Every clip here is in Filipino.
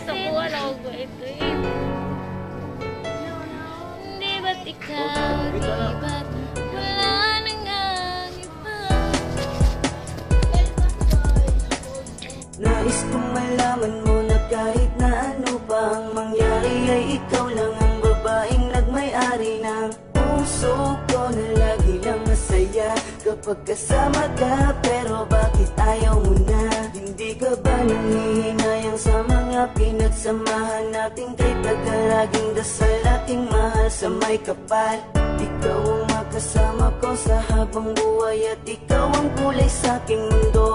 Sa buwan ako ba ito eh? Di ba't ikaw, di ba't wala nang ang iba? Nais kong malaman mo na kahit na ano pa ang mangyari ay ikaw lang ang babaeng nagmay-ari ng puso ko na lagi lang masaya kapag kasama ka. Pero bakit ayaw mo na? Hindi ka ba nangihinayang sa mga pinagsamahan natin? Kay tagal laging dasal aking mahal sa may kapal. Ikaw ang makasama ko sa habang buhay at ikaw ang kulay sa aking mundo.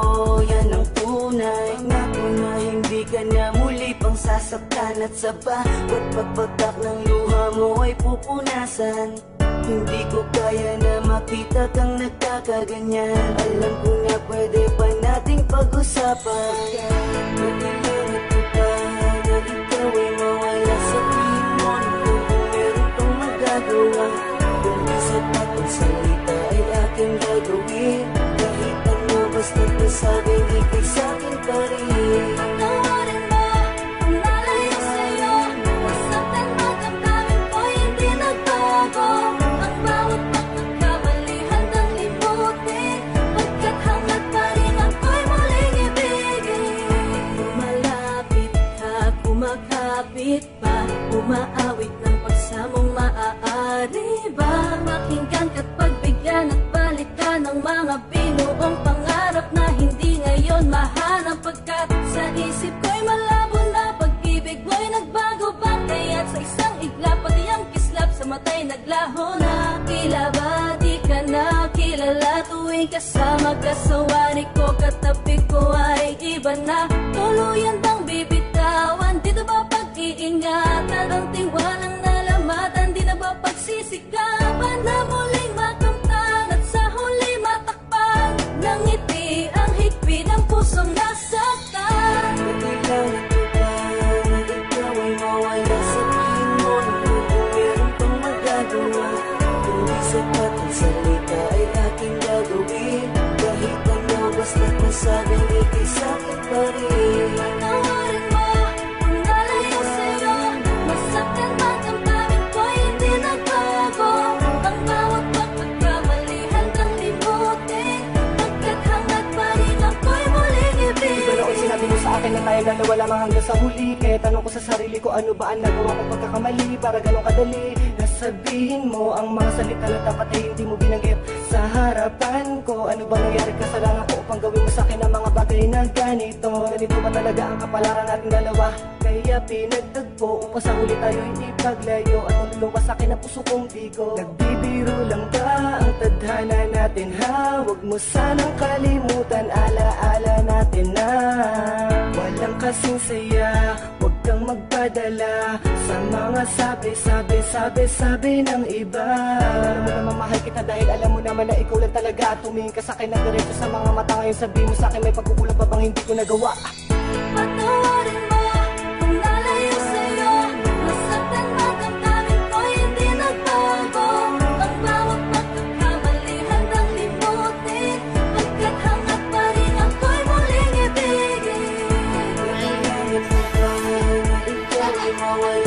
Yan ang tunay. Pangako na hindi ka na muli pang sasaktan at sa bawat pagpatak ng luha mo ay pupunasan. Hindi ko kaya na makita kang nagkakaganyan. Alam ko na pwede pa nating pag-usapan. Nagkakaroon ko pa na ikaw ay mawala sa tingin mo. Kung meron kang magagawa, kung di sapat ang salita ay aking gagawin. Kahit ano basta't nasabing ikay sa'kin pa rin. Patawarin mo kung nalayo sa'yo. Masaktan mo damdamin ko hindi nagbago. Ang bawat pagkakamali handang limutin. Pagkat hangad pa rin ako'y muling ibigin. Lumalapit ka, kumakapit pa. Umaawit ng pagsamong maaari ba? Makinggan ka't pagbigyan at balikan ng mga binuong pangarap na hindi ngayon mahanap. Pagkat sa isip ko'y malabo na pag-ibig mo'y nagbago ba? Kaya't sa isang iglap pati ang kislap sa mata'y naglaho na. Tila ba di ka na kilala tuwing kasama ka sa wari ko? Katabi ko ay iba na. Tuluyan bang bibitawan? Dito ba pag-iingatan? Ang tiwalang nalamatan? Di na ba pagsisikapan na muling makamtan? At sa huli matakpan ng ngiti ang higpit ng pusong nasaktan. Nagkailangan ko pa na ikaw ay mawala sa tingin mo. Kung meron pang magagawa, kung di sapat ang salita ay aking gagawin. Kahit ano basta't nasabing ikay sa'kin pa rin. Patawarin mo kung nalayo sa'yo. Masaktan man damdamin ko hindi nagbago. Ang bawat pagkakamali handang limutin. Pagkat hangad pa rin ako'y muling Di ba ibigin. noon sinabi mo sa akin na tayo dalawa lamang hanggang sa huli? Kaya tanong ko sa sarili ko, ano ba ang nagawa kong pagkakamali para ganun kadali? Nasabihin mo ang mga salita na dapat ay hindi mo binanggit sa harapan ko. Ano ba nangyari, kasalanan ko upang gawin mo sa akin ang mga bagay na ganito? Ganito ba talaga ang kapalaran nating dalawa? Kaya pinagtagpo upang sa huli tayo hindi paglayo. At lumpas sa akin ang puso kong bigo. Nagbibiro lang ba ang tadhana natin ha? Huwag mo sanang kalimutan, alaala natin na walang kasing saya. Huwag kang magpadala sa mga sabi ng iba. Alam mo naman mahal kita dahil alam mo naman na ikaw lang talaga. At tumingin ka sa akin na diretso sa mga mata. Ngayon sabihin mo sa akin may pagkukulang pa bang hindi ko nagawa? Patawarin mo kung nalayo sa'yo. Masaktan man damdamin ko hindi nagbago. Ang bawat pagkakamali handang limutin. Pagkat hangad pa rin ako'y muling ibigin. Nagkailangan ko pa na ikaw ay mawala